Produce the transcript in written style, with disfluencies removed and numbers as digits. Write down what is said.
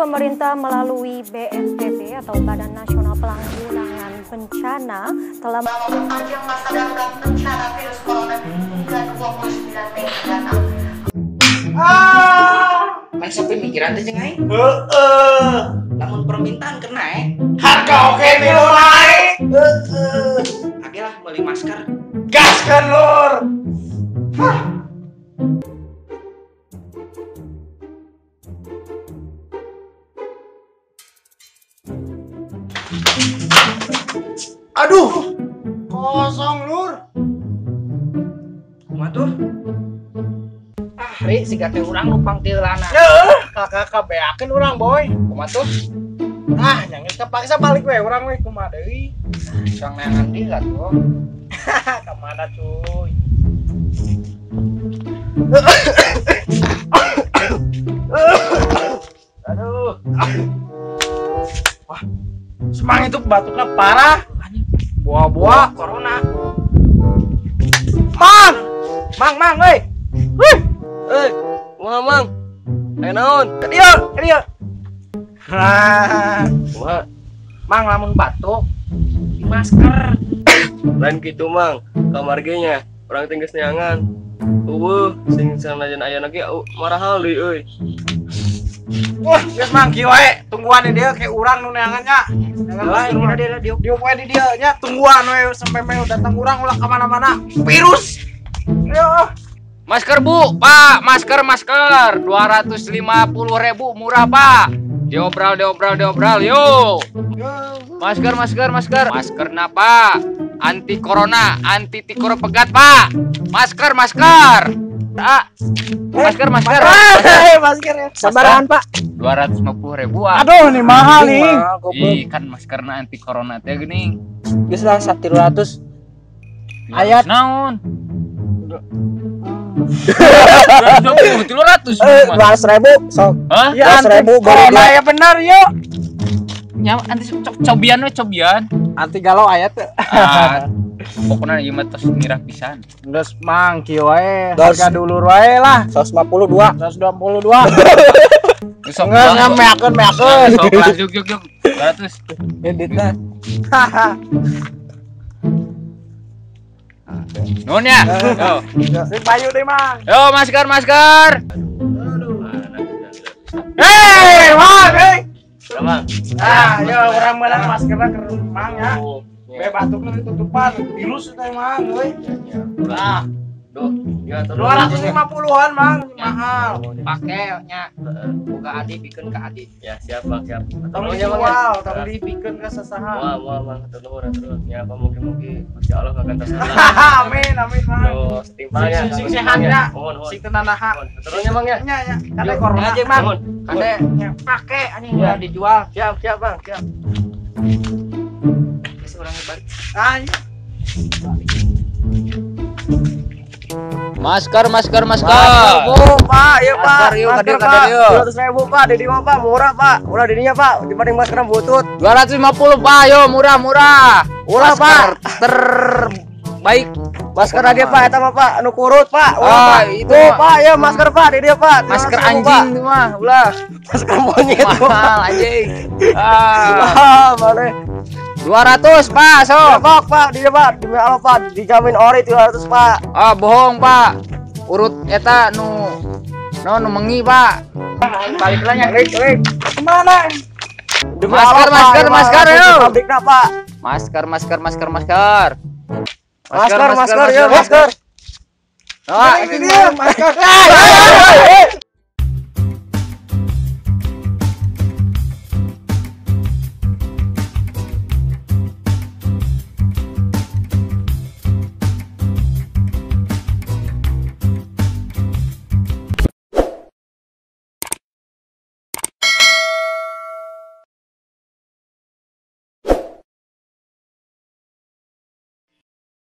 pemerintah melalui BNPB atau Badan Nasional Penanggulangan Bencana telah memperpanjang masa darurat bencana virus corona hingga 29 Mei mendatang. Kan sampai mikiran teh cengai. Lamun permintaan kena Harga oke milo naik. Age lah beli masker. Gaskan lur. Aduh, kosong lur. Kumaha tuh? Ri siga teh urang numpang ti lana. Kakak kabeakeun urang boy. Kumaha tuh? Nyangis kepaksa balik we urang we kumaha deui. Sang neangan di lah tuh. Kemana cuy? Aduh. Wah, semang itu batuknya parah. Buah-buah Corona. Mang, euy. Kumaha Mang? Aya naon? Ke dia. Kumaha? Mang lamun batuk Di masker. Lain kitu Mang, kamar ge nya urang teh geus neangan. Eueuh, sing sanajan aya ge marahal deui euy. Wah, geus mang kieu we. Tungguan dia kayak urang nu neangannya. Lah ini dia lah dia. Diuk we di dieu nya, tungguan we sampai meo datang urang ulah ka mana-mana. Virus. Ayo. Masker Bu, Pak, masker 250.000 murah Pak. Diobral yo. Masker. Masker napa? Anti corona, anti tikor pegat Pak. Masker. Ah, masker. Masker ya. Sabaran Pak. 250.000 ah. Aduh, ini mahal nih. Ih, kan maskerna anti corona teh geuning. Geus lah 300. Ayat. Naon? 300 200.000 sok. Hah? Ya, 200.000 baru ya benar yuk. Ya anti cobian. Anti galau ayat. Ah, pokoknya ieu mah tos ngira pisan. Geus mang kieu wae. Harga dulur wae lah. 152. Sok Meakeun. Sok lah yuk. 200. Editna. Nuhun ya. Yo. Sing payu deh mang. Yo masker. Hei, mang, hei. Mang. Yo urang meunang maskerna ke mang ya. Be batukna ditutupan, virus teh mang euy. Nah, Duh, ya 250-an mang, mahal. Pake nya. Boga adi pikeun ka adi. Ya, siap Mang, siap. Tong Tolong ya Mang. dijual, tong dipikeun ka sasaha. Wah, Mang, terus. Ya, apa mungkin Masya Allah akan terserah. Amin mang. Terus timpalnya. Sing sehat ya. Mohon. Sing tenan naha. Terusnya Mang ya. Nya. Kade corona aja mang. Kade pake anjing udah dijual. Siap Bang, siap. Geus urang balik. Iya. Masker. Bu, Pak, ya Pak. Masker yuk, Masker, kade yuk. 200.000 Pak, di mah Pak, murah Pak. Udah dininya Pak, dibanding masker butut. 250 Pak, yo murah. Murah Pak. Terbaik. Masker lagi Pak, eta mah Pak, anu kurut Pak. Ah, Pak. itu Tuh, mah. Pak, ya masker Pak, di dia Pak. Masker 300.000, anjing Pak. itu mah, ulah. Masker monyet. Mahal anjing. Boleh. 200 Pak, Ya sok. Pak, di dia Pak, demi Allah Pak, dijamin ori 300 Pak. Ah, bohong Pak. Urut eta nu mengi Pak. Balik lah nya, Rik. Kemana? Demi Masker, Allah, Pak, masker, Pak, yuk. pabrikna Pak. Masker. Masker, ya masker. Ah, Ini dia, masker.